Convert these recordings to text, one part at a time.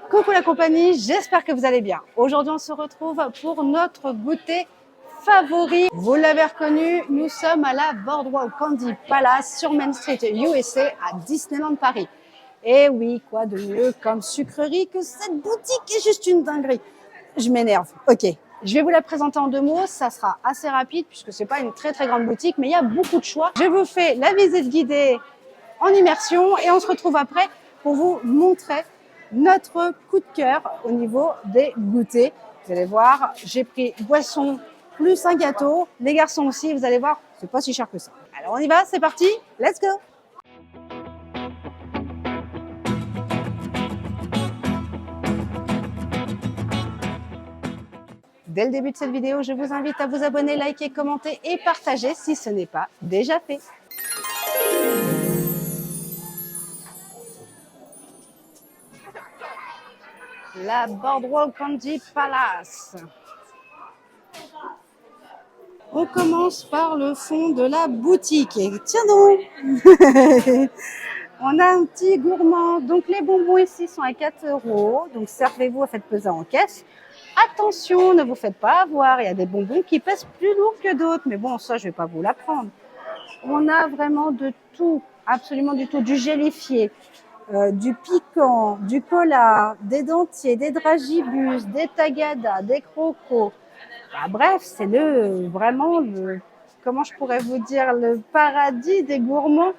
Coucou la compagnie, j'espère que vous allez bien. Aujourd'hui, on se retrouve pour notre goûter favori. Vous l'avez reconnu, nous sommes à la Boardwalk Candy Palace sur Main Street, USA, à Disneyland Paris. Et oui, quoi de mieux comme sucrerie que cette boutique est juste une dinguerie. Je m'énerve. Ok, je vais vous la présenter en deux mots. Ça sera assez rapide puisque c'est pas une très grande boutique, mais il y a beaucoup de choix. Je vous fais la visite guidée en immersion et on se retrouve après pour vous montrer notre coup de cœur au niveau des goûters. Vous allez voir, j'ai pris boisson plus un gâteau. Les garçons aussi, vous allez voir, c'est pas si cher que ça. Alors on y va, c'est parti, let's go! Dès le début de cette vidéo, je vous invite à vous abonner, liker, commenter et partager si ce n'est pas déjà fait. La Boardwalk Candy Palace. On commence par le fond de la boutique. Et tiens donc, on a un petit gourmand. Donc les bonbons ici sont à 4 €. Donc servez-vous, faites peser en caisse. Attention, ne vous faites pas avoir. Il y a des bonbons qui pèsent plus lourd que d'autres. Mais bon, ça, je vais pas vous l'apprendre. On a vraiment de tout, absolument du tout. Du gélifié, du piquant, du cola, des dentiers, des dragibus, des tagadas, des crocos. Bah, bref, c'est vraiment comment je pourrais vous dire, le paradis des gourmands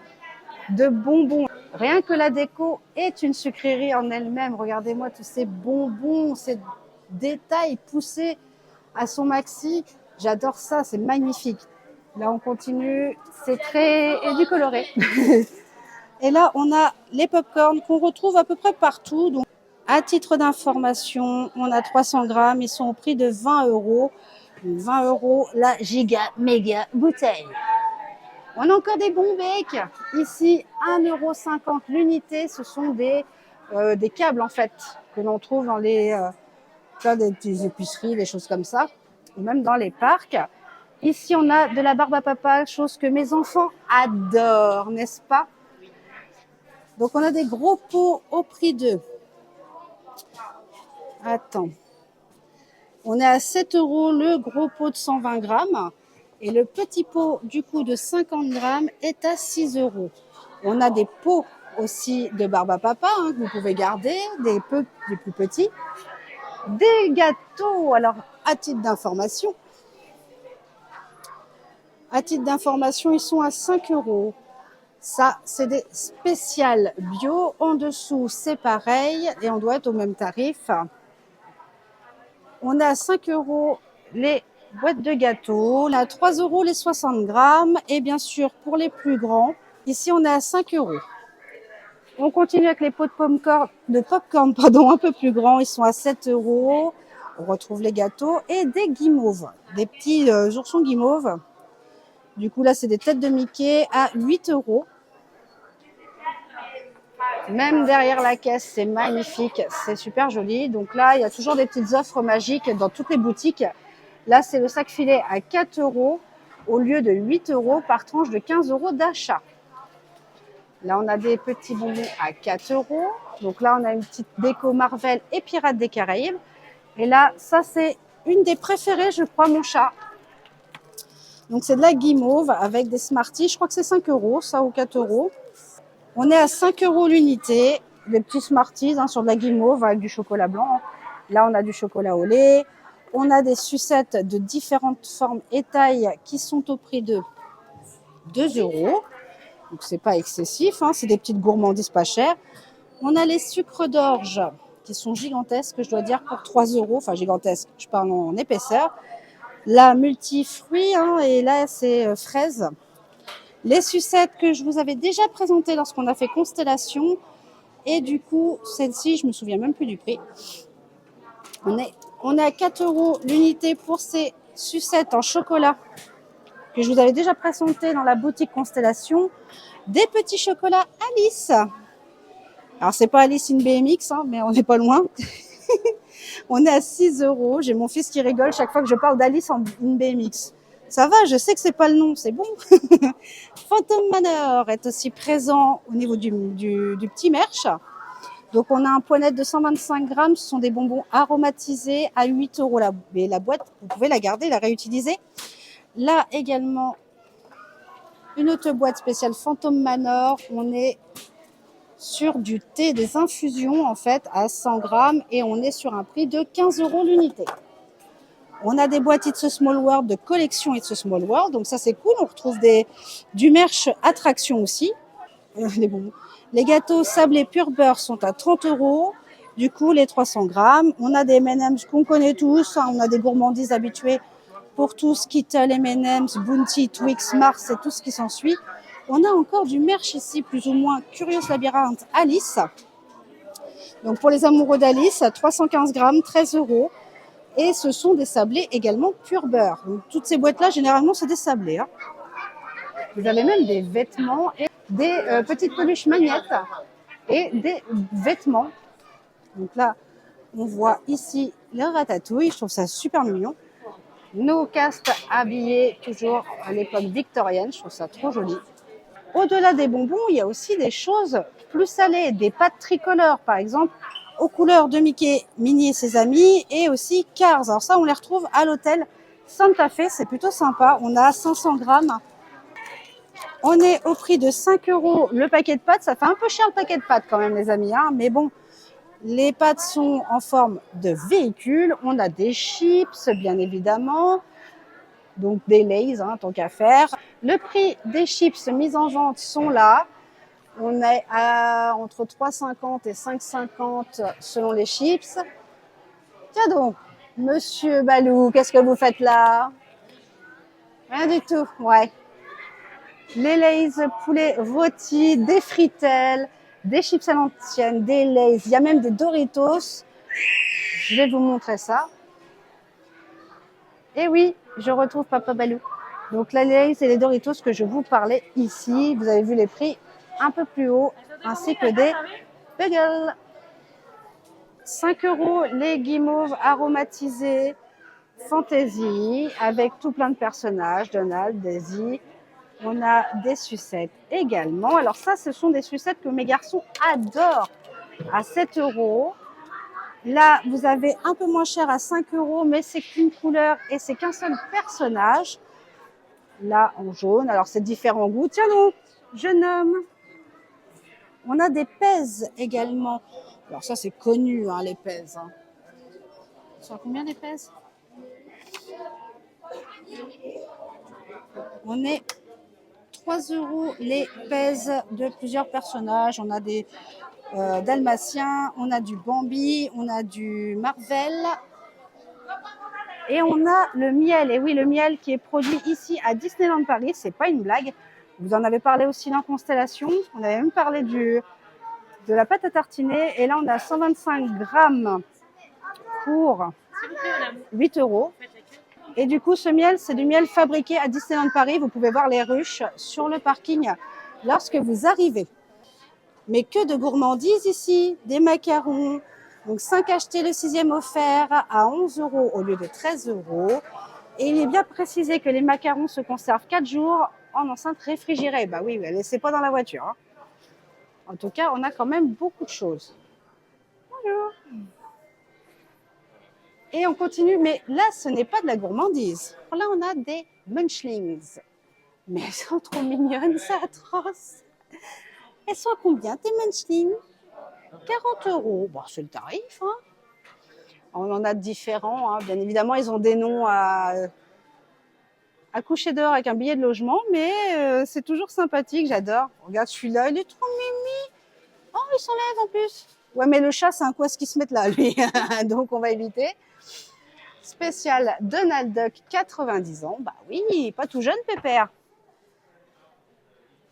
de bonbons. Rien que la déco est une sucrerie en elle-même. Regardez-moi tous ces bonbons, ces détails poussés à son maxi. J'adore ça, c'est magnifique. Là, on continue, c'est très édulcoré. Et là, on a les pop-corn qu'on retrouve à peu près partout. Donc, à titre d'information, on a 300 grammes, ils sont au prix de 20 €. 20 € la giga méga bouteille. On a encore des bons becs. Ici, 1,50 € l'unité. Ce sont des câbles en fait que l'on trouve dans les plein des petites épiceries, des choses comme ça, ou même dans les parcs. Ici, on a de la barbe à papa, chose que mes enfants adorent, n'est-ce pas? Donc, on a des gros pots au prix de... Attends. On est à 7 € le gros pot de 120 grammes. Et le petit pot, du coup, de 50 grammes est à 6 €. On a des pots aussi de barbe à papa que vous pouvez garder, des plus petits. Des gâteaux, alors à titre d'information, ils sont à 5 €. Ça, c'est des spéciales bio. En dessous, c'est pareil et on doit être au même tarif. On a à 5 € les boîtes de gâteaux. On a à 3 € les 60 grammes. Et bien sûr, pour les plus grands, ici, on est à 5 €. On continue avec les pots de popcorn, un peu plus grands. Ils sont à 7 €. On retrouve les gâteaux et des guimauves, des petits oursons guimauves. Du coup, là, c'est des têtes de Mickey à 8 €. Même derrière la caisse, c'est magnifique, c'est super joli. Donc là, il y a toujours des petites offres magiques dans toutes les boutiques. Là, c'est le sac filet à 4 € au lieu de 8 € par tranche de 15 € d'achat. Là, on a des petits bonbons à 4 €. Donc là, on a une petite déco Marvel et Pirates des Caraïbes. Et là, ça, c'est une des préférées, je crois, mon chat. Donc, c'est de la guimauve avec des Smarties. Je crois que c'est 5 €, ça, ou 4 €. On est à 5 € l'unité. Des petits Smarties sur de la guimauve avec du chocolat blanc. Là, on a du chocolat au lait. On a des sucettes de différentes formes et tailles qui sont au prix de 2 €. Donc, c'est pas excessif. C'est des petites gourmandises pas chères. On a les sucres d'orge qui sont gigantesques, je dois dire, pour 3 €. Enfin, gigantesques, je parle en épaisseur. La multifruits, et là, c'est fraises. Les sucettes que je vous avais déjà présentées lorsqu'on a fait Constellation. Et du coup, celle-ci, je me souviens même plus du prix. On est à 4 € l'unité pour ces sucettes en chocolat que je vous avais déjà présentées dans la boutique Constellation. Des petits chocolats Alice. Alors, c'est pas Alice in BMX, mais on n'est pas loin. On est à 6 €. J'ai mon fils qui rigole chaque fois que je parle d'Alice in BMX. Ça va, je sais que c'est pas le nom, c'est bon. Phantom Manor est aussi présent au niveau du petit merch. Donc, on a un poinet de 125 grammes. Ce sont des bonbons aromatisés à 8 euros la boîte. Vous pouvez la garder, la réutiliser. Là également, une autre boîte spéciale Phantom Manor. On est sur du thé, des infusions en fait à 100 grammes et on est sur un prix de 15 euros l'unité. On a des boîtes It's a Small World de collection It's a Small World. Donc ça c'est cool. On retrouve du merch attraction aussi. Les gâteaux sablés pur beurre sont à 30 euros. Du coup, les 300 grammes. On a des M&M's qu'on connaît tous. On a des gourmandises habituées pour tous, Skittles, M&M's, Bounty, Twix, Mars et tout ce qui s'ensuit. On a encore du merch ici, plus ou moins Curious Labyrinth Alice. Donc pour les amoureux d'Alice, 315 grammes, 13 euros. Et ce sont des sablés également pur beurre. Donc, toutes ces boîtes-là, généralement, c'est des sablés. Hein. Vous avez même des vêtements et des petites peluches magnettes et des vêtements. Donc là, on voit ici le ratatouille. Je trouve ça super mignon. Nos castes habillés, toujours à l'époque victorienne. Je trouve ça trop joli. Au-delà des bonbons, il y a aussi des choses plus salées. Des pâtes tricolores, par exemple, aux couleurs de Mickey, Minnie et ses amis. Et aussi Cars. Alors ça, on les retrouve à l'hôtel Santa Fe. C'est plutôt sympa. On a 500 grammes. On est au prix de 5 euros le paquet de pâtes. Ça fait un peu cher le paquet de pâtes quand même, les amis. Hein. Mais bon, les pâtes sont en forme de véhicule. On a des chips, bien évidemment. Donc des Lay's, hein, tant qu'à faire. Le prix des chips mis en vente sont là. On est à entre 3,50 et 5,50 selon les chips. Tiens donc, Monsieur Balou, qu'est-ce que vous faites là? Rien du tout, ouais. Les Lay's poulet rôti, des fritelles, des chips à l'ancienne, des Lay's. Il y a même des Doritos. Je vais vous montrer ça. Et oui, je retrouve Papa Balou. Donc la Lay's et les Doritos que je vous parlais ici. Vous avez vu les prix un peu plus haut, ainsi que des bagels. 5 euros les guimauves aromatisés Fantasy avec tout plein de personnages, Donald, Daisy. On a des sucettes également. Alors ça, ce sont des sucettes que mes garçons adorent à 7 euros. Là, vous avez un peu moins cher à 5 euros, mais c'est qu'une couleur et c'est qu'un seul personnage. Là, en jaune. Alors, c'est différents goûts. Tiens donc, jeune homme. On a des pèses également. Alors ça, c'est connu, hein, les pèses. Hein. Ils sont à combien les pèses? On est 3 euros les pèses de plusieurs personnages. On a des dalmatiens, on a du Bambi, on a du Marvel. Et on a le miel. Et oui, le miel qui est produit ici à Disneyland Paris. C'est pas une blague. Vous en avez parlé aussi dans Constellation. On avait même parlé de la pâte à tartiner. Et là, on a 125 grammes pour 8 euros. Et du coup, ce miel, c'est du miel fabriqué à Disneyland Paris. Vous pouvez voir les ruches sur le parking lorsque vous arrivez. Mais que de gourmandises ici, des macarons. Donc 5 achetés, le 6e offert à 11 euros au lieu de 13 euros. Et il est bien précisé que les macarons se conservent 4 jours en enceinte réfrigérée. Bah oui, ne laissez pas dans la voiture. Hein. En tout cas, on a quand même beaucoup de choses. Bonjour. Et on continue, mais là, ce n'est pas de la gourmandise. Là, on a des munchlings. Mais elles sont trop mignonnes, c'est atroce. Elles sont à combien, tes munchlings? 40 euros. Bon, c'est le tarif. Hein. On en a de différents. Hein. Bien évidemment, ils ont des noms à coucher dehors avec un billet de logement, mais c'est toujours sympathique, j'adore. Regarde celui-là, il est trop mimi. Oh, il s'enlève en plus. Ouais, mais le chat, c'est un quoi ce qui se met là, lui. Donc, on va éviter. Spécial Donald Duck, 90 ans. Bah oui, pas tout jeune, pépère.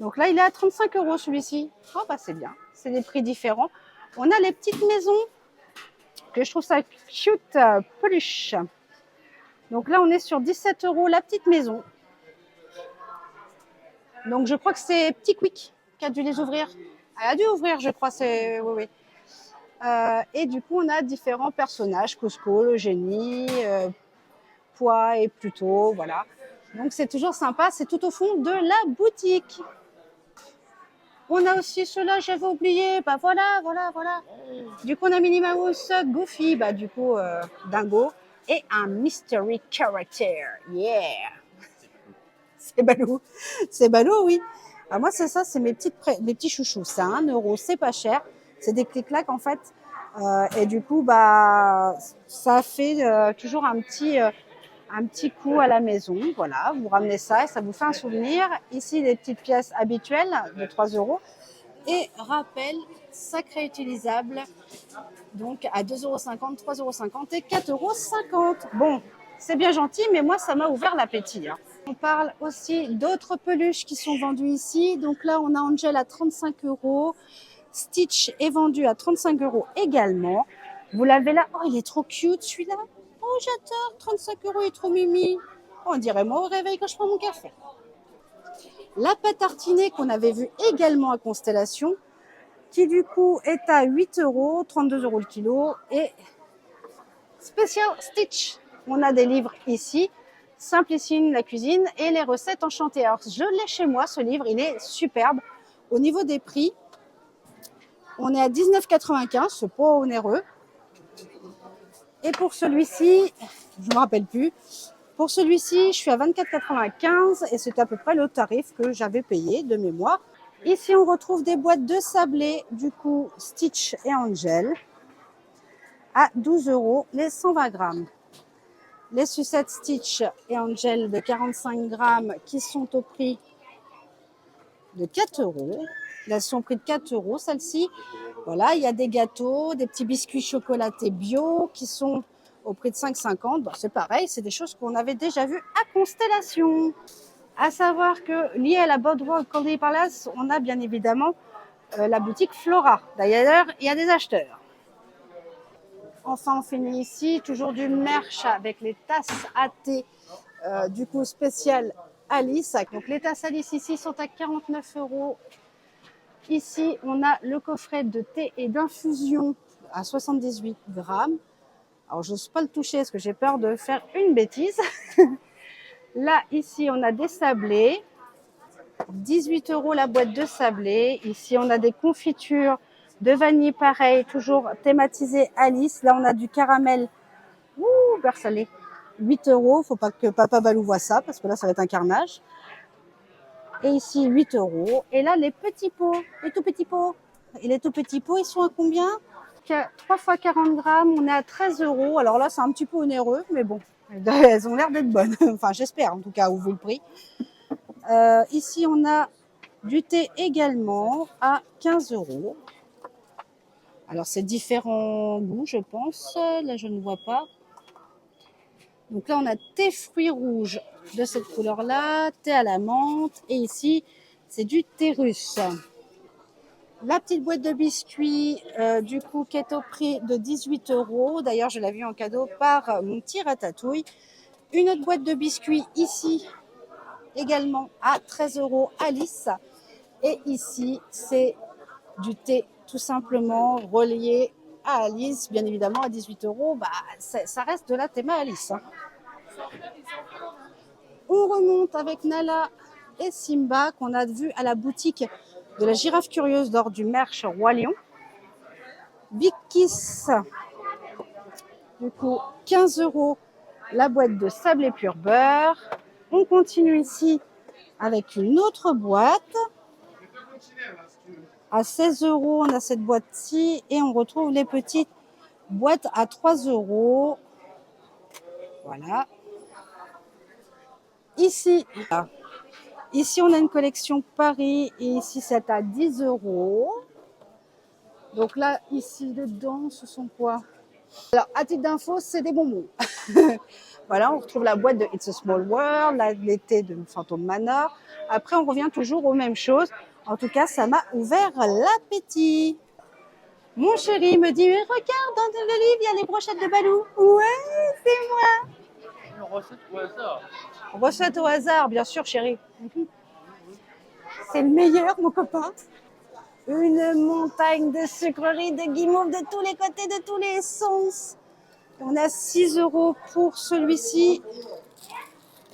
Donc là, il est à 35 euros celui-ci. Oh, bah c'est bien. C'est des prix différents. On a les petites maisons que je trouve ça cute, peluche. Donc là, on est sur 17 euros la petite maison. Donc je crois que c'est Petit Quick qui a dû les ouvrir. Elle a dû ouvrir, je crois. Oui, oui. Et du coup, on a différents personnages. Cusco, le génie, Pois et Pluto, voilà. Donc c'est toujours sympa. C'est tout au fond de la boutique. On a aussi ceux-là, j'avais oublié. Bah voilà, voilà, voilà. Du coup, on a Minnie Mouse, Goofy, bah du coup, Dingo. Et un Mystery Character. Yeah! C'est Balou. C'est Balou, oui. Alors moi, c'est ça, c'est mes petits chouchous. C'est 1 €, c'est pas cher. C'est des clics-clacs, en fait. Et du coup, bah, ça fait toujours un petit coup à la maison. Voilà, vous ramenez ça et ça vous fait un souvenir. Ici, les petites pièces habituelles de 3 €. Et rappel, sacré utilisable, donc à 2,50 €, 3,50 € et 4,50 €. Bon, c'est bien gentil, mais moi, ça m'a ouvert l'appétit, hein. On parle aussi d'autres peluches qui sont vendues ici. Donc là, on a Angel à 35 €. Stitch est vendu à 35 € également. Vous l'avez là. Oh, il est trop cute celui-là. Oh, j'adore. 35 €, il est trop mimi. On dirait moi au réveil quand je prends mon café. La pâte tartinée qu'on avait vue également à Constellation, qui du coup est à 8 €, 32 € le kilo. Et spécial Stitch. On a des livres ici. Simplissime la cuisine et les recettes enchantées. Alors, je l'ai chez moi, ce livre, il est superbe. Au niveau des prix, on est à 19,95 €, c'est pas onéreux. Et pour celui-ci, je ne me rappelle plus. Pour celui-ci, je suis à 24,95 € et c'est à peu près le tarif que j'avais payé de mémoire. Ici, on retrouve des boîtes de sablés, du coup, Stitch et Angel, à 12 € les 120 grammes. Les sucettes Stitch et Angel de 45 grammes qui sont au prix de 4 €. Elles sont au prix de 4 € celles-ci. Voilà, il y a des gâteaux, des petits biscuits chocolatés bio qui sont au prix de 5,50 €. Bon, c'est pareil, c'est des choses qu'on avait déjà vues à Constellation. À savoir que lié à la Boardwalk Holiday Palace, on a bien évidemment la boutique Flora. D'ailleurs, il y a des acheteurs. Enfin, on finit ici, toujours du merch avec les tasses à thé, du coup spécial Alice. Donc les tasses Alice ici sont à 49 €. Ici, on a le coffret de thé et d'infusion à 78 grammes. Alors, je n'ose pas le toucher parce que j'ai peur de faire une bêtise. Là, ici, on a des sablés. 18 € la boîte de sablés. Ici, on a des confitures de vanille, pareil, toujours thématisé Alice. Là, on a du caramel. Ouh, beurre salé. 8 €. Faut pas que Papa Balou voit ça parce que là, ça va être un carnage. Et ici, 8 €. Et là, les petits pots, les tout petits pots. Et les tout petits pots, ils sont à combien? 3 fois 40 grammes, on est à 13 €. Alors là, c'est un petit peu onéreux, mais bon, elles ont l'air d'être bonnes. Enfin, j'espère en tout cas, au vu le prix. Ici, on a du thé également à 15 €. Alors, c'est différents goûts, je pense. Là, je ne vois pas. Donc là, on a thé fruits rouges de cette couleur-là, thé à la menthe. Et ici, c'est du thé russe. La petite boîte de biscuits, du coup, qui est au prix de 18 €. D'ailleurs, je l'ai vue en cadeau par mon petit ratatouille. Une autre boîte de biscuits ici, également à 13 € Alice. Et ici, c'est du thé tout simplement relié à Alice, bien évidemment à 18 €. Bah, ça reste de la théma Alice, hein. On remonte avec Nala et Simba qu'on a vu à la boutique de la girafe curieuse lors du merch Roi Lion. Big Kiss, du coup 15 € la boîte de sablé pur beurre. On continue ici avec une autre boîte. À 16 €, on a cette boîte-ci et on retrouve les petites boîtes à 3 €. Voilà. Ici, on a une collection Paris et ici c'est à 10 €. Donc là, ici dedans, ce sont quoi? Alors, à titre d'info, c'est des bonbons. Voilà, on retrouve la boîte de It's a Small World, l'été de Phantom Manor. Après, on revient toujours aux mêmes choses. En tout cas, ça m'a ouvert l'appétit. Mon chéri me dit, regarde, dans le livre, il y a les brochettes de Balou. Ouais, c'est moi. Une recette au hasard. Recette au hasard, bien sûr, chéri. C'est le meilleur, mon copain. Une montagne de sucreries, de guimauves de tous les côtés, de tous les sens. On a 6 € pour celui-ci.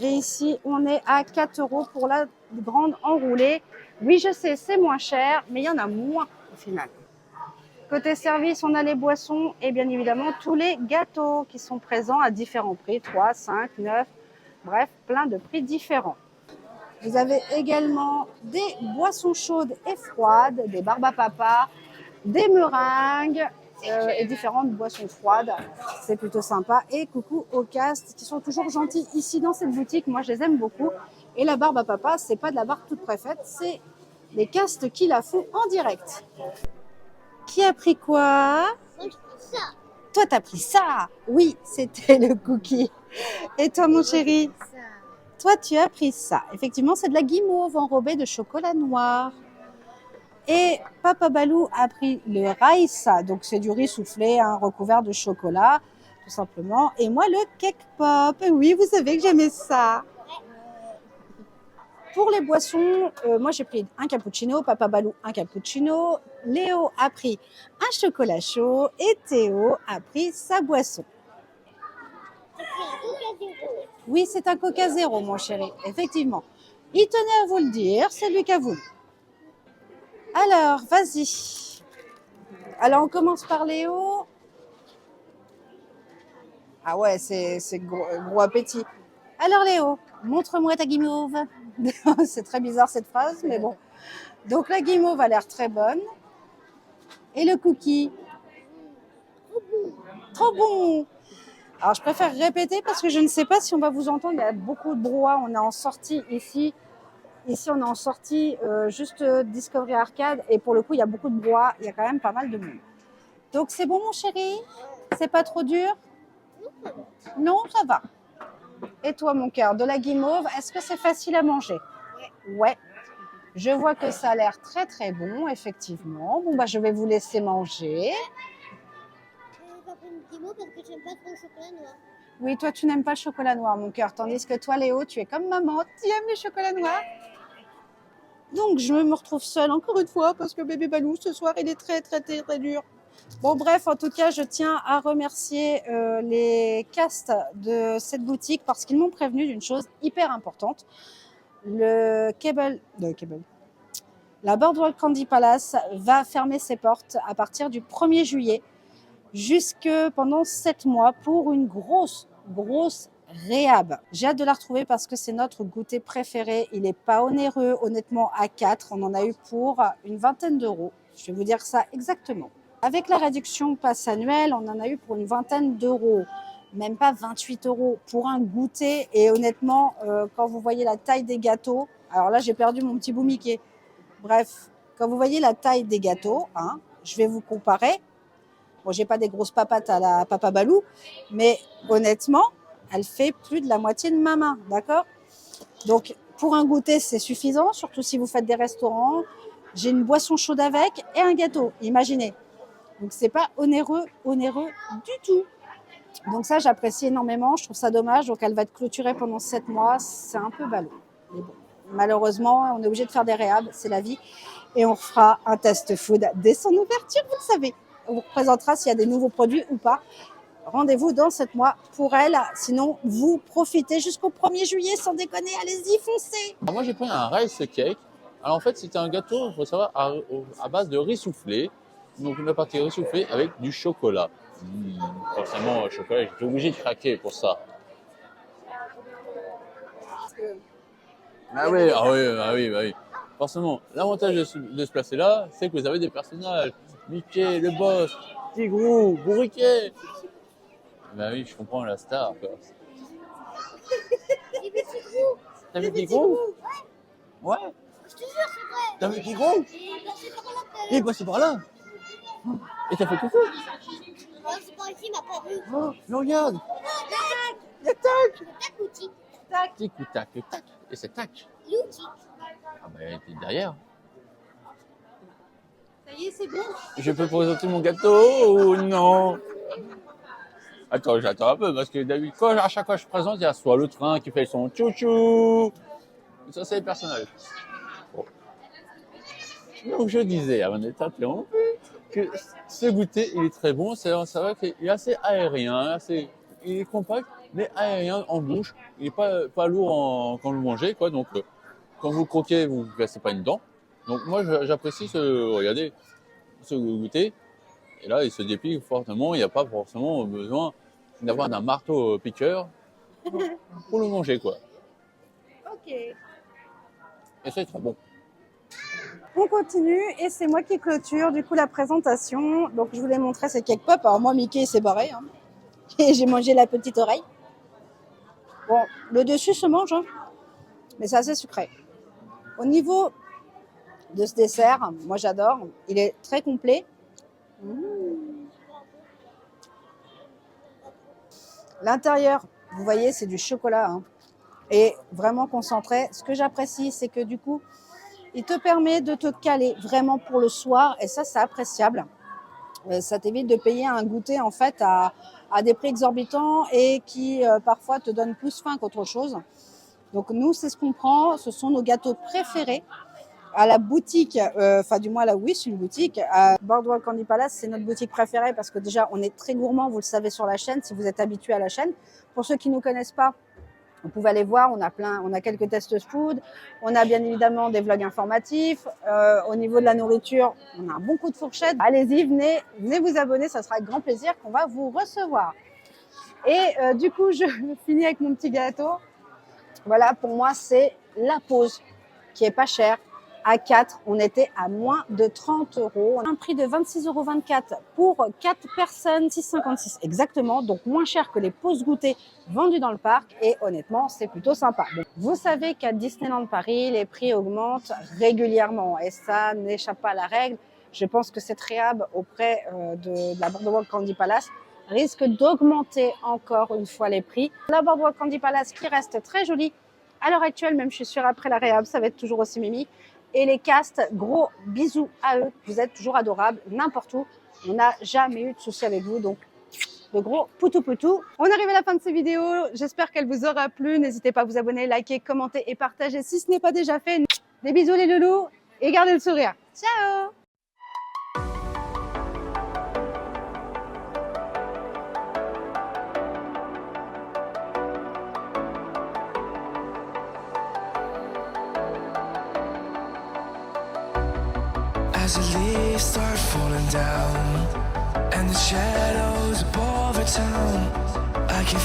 Et ici, on est à 4 € pour la grande enroulée. Oui, je sais, c'est moins cher, mais il y en a moins au final. Côté service, on a les boissons et bien évidemment tous les gâteaux qui sont présents à différents prix, 3, 5, 9, bref, plein de prix différents. Vous avez également des boissons chaudes et froides, des barbes à papa, des meringues et différentes boissons froides. C'est plutôt sympa. Et coucou aux castes qui sont toujours gentils ici dans cette boutique. Moi, je les aime beaucoup. Et la barbe à papa, c'est pas de la barbe toute préfaite, c'est les castes qui la font en direct. Qui a pris quoi? Ça. Toi, t'as pris ça. Oui, c'était le cookie. Et toi, mon chéri? Ça. Toi, tu as pris ça. Effectivement, c'est de la guimauve enrobée de chocolat noir. Et Papa Balou a pris le raïssa, donc c'est du riz soufflé, hein, recouvert de chocolat, tout simplement. Et moi, le cake pop. Et oui, vous savez que j'aimais ça. Pour les boissons, moi j'ai pris un cappuccino, Papa Balou un cappuccino, Léo a pris un chocolat chaud et Théo a pris sa boisson. Oui, c'est un Coca Zéro, mon chéri, effectivement. Il tenait à vous le dire, c'est lui qui a voulu. Alors, vas-y. Alors, on commence par Léo. Ah ouais, c'est gros appétit. Alors, Léo, montre-moi ta guimauve. C'est très bizarre cette phrase, mais bon. Donc, la guimauve a l'air très bonne. Et le cookie? Trop bon. Alors, je préfère répéter parce que je ne sais pas si on va vous entendre. Il y a beaucoup de brouhaha. On est en sortie ici. Ici, on est en sortie juste Discovery Arcade. Et pour le coup, il y a beaucoup de brouhaha. Il y a quand même pas mal de monde. Donc, c'est bon, mon chéri? C'est pas trop dur? Non, ça va. Et toi, mon cœur, de la guimauve, est-ce que c'est facile à manger? Ouais. Je vois que ça a l'air très, très bon, effectivement. Bon, bah, je vais vous laisser manger. Pas prendre une guimauve parce que j'aime pas trop le chocolat noir. Oui, toi, tu n'aimes pas le chocolat noir, mon cœur. Tandis que toi, Léo, tu es comme maman. Tu aimes les chocolats noirs? Donc, je me retrouve seule encore une fois parce que bébé Balou, ce soir, il est très, très, très, très dur. Bon, bref, en tout cas, je tiens à remercier les castes de cette boutique parce qu'ils m'ont prévenu d'une chose hyper importante. La Boardwalk Candy Palace va fermer ses portes à partir du 1er juillet jusque pendant 7 mois pour une grosse réhab. J'ai hâte de la retrouver parce que c'est notre goûter préféré. Il n'est pas onéreux, honnêtement, à 4. On en a eu pour une vingtaine d'euros. Je vais vous dire ça exactement. Avec la réduction passe annuelle, on en a eu pour une vingtaine d'euros. Même pas 28 euros pour un goûter. Et honnêtement, quand vous voyez la taille des gâteaux, alors là, j'ai perdu mon petit bout Mickey. Bref, quand vous voyez la taille des gâteaux, hein, je vais vous comparer. Bon, j'ai pas des grosses papates à la Papa Balou, mais honnêtement, elle fait plus de la moitié de ma main, d'accord? Donc, pour un goûter, c'est suffisant, surtout si vous faites des restaurants. J'ai une boisson chaude avec et un gâteau, imaginez. Donc, c'est pas onéreux du tout. Donc ça, j'apprécie énormément, je trouve ça dommage. Donc, elle va être clôturée pendant 7 mois, c'est un peu ballot. Mais bon, malheureusement, on est obligé de faire des réhab, c'est la vie. Et on refera un test food dès son ouverture, vous le savez. On vous présentera s'il y a des nouveaux produits ou pas. Rendez-vous dans 7 mois pour elle. Sinon, vous profitez jusqu'au 1er juillet sans déconner. Allez-y, foncez. Alors moi j'ai pris un rice cake. Alors en fait c'était un gâteau, il faut savoir, à base de riz soufflé. Donc une partie riz soufflé avec du chocolat. Forcément, chocolat, j'étais obligé de craquer pour ça. Ah oui, bah oui. Forcément, l'avantage de se placer là, c'est que vous avez des personnages. Mickey, le boss, Tigrou, Bourriquet. Bah oui, je comprends la star, quoi. T'as vu Tigrou? Ouais. Je te jure, c'est vrai. T'as vu Tigrou? Il est passé par là. Et t'as fait coucou. Non, c'est par ici, il m'a pas vu. Oh, mais regarde. Tac. Tac ou tic. Tic ou tac, tac. Et c'est tac. Il est où, tic? Ah bah t'es derrière. Ça y est, c'est bon. Je peux présenter mon gâteau ou non? Attends, j'attends un peu parce que d'habitude, à chaque fois que je présente, il y a soit le train qui fait son tchou-tchou. Ça, c'est les personnages. Bon. Donc, je disais, avant d'être interrompu, que ce goûter, il est très bon. C'est vrai qu'il est assez aérien, il est compact, mais aérien en bouche. Il n'est pas lourd quand vous le mangez, quoi. Donc, quand vous croquez, vous ne cassez pas une dent. Donc moi, j'apprécie regardez, ce goûter. Et là, il se déplie fortement. Il n'y a pas forcément besoin d'avoir un marteau piqueur pour le manger, quoi. Ok. Et c'est très bon. On continue et c'est moi qui clôture du coup la présentation. Donc je voulais montrer ces cake pop. Alors moi Mickey s'est barré hein. Et j'ai mangé la petite oreille. Bon, le dessus se mange, hein, mais c'est assez sucré. Au niveau de ce dessert, moi j'adore. Il est très complet. L'intérieur, vous voyez, c'est du chocolat hein, et vraiment concentré. Ce que j'apprécie, c'est que du coup, il te permet de te caler vraiment pour le soir et ça, c'est appréciable. Ça t'évite de payer un goûter en fait à des prix exorbitants et qui parfois te donnent plus faim qu'autre chose. Donc nous, c'est ce qu'on prend. Ce sont nos gâteaux préférés. À la boutique, enfin du moins là, oui, c'est une boutique. À Boardwalk Candy Palace, c'est notre boutique préférée parce que déjà, on est très gourmand, vous le savez sur la chaîne, si vous êtes habitué à la chaîne. Pour ceux qui ne nous connaissent pas, vous pouvez aller voir, on a quelques tests food, on a bien évidemment des vlogs informatifs. Au niveau de la nourriture, on a un bon coup de fourchette. Allez-y, venez vous abonner, ça sera avec grand plaisir qu'on va vous recevoir. Et du coup, je finis avec mon petit gâteau. Voilà, pour moi, c'est la pause qui est pas chère. À 4, on était à moins de 30 €. Un prix de 26,24 € pour 4 personnes, 6,56 exactement. Donc moins cher que les pauses goûter vendues dans le parc. Et honnêtement, c'est plutôt sympa. Bon, vous savez qu'à Disneyland Paris, les prix augmentent régulièrement. Et ça n'échappe pas à la règle. Je pense que cette réhab auprès de la Boardwalk Candy Palace risque d'augmenter encore une fois les prix. La Boardwalk Candy Palace qui reste très jolie. À l'heure actuelle, même je suis sûre après la réhab, ça va être toujours aussi mimi. Et les castes, gros bisous à eux. Vous êtes toujours adorables, n'importe où. On n'a jamais eu de soucis avec vous, donc de gros poutou poutou. On arrive à la fin de cette vidéo. J'espère qu'elle vous aura plu. N'hésitez pas à vous abonner, liker, commenter et partager si ce n'est pas déjà fait. Des bisous les loulous et gardez le sourire. Ciao! As the leaves start falling down and the shadows above the town, I can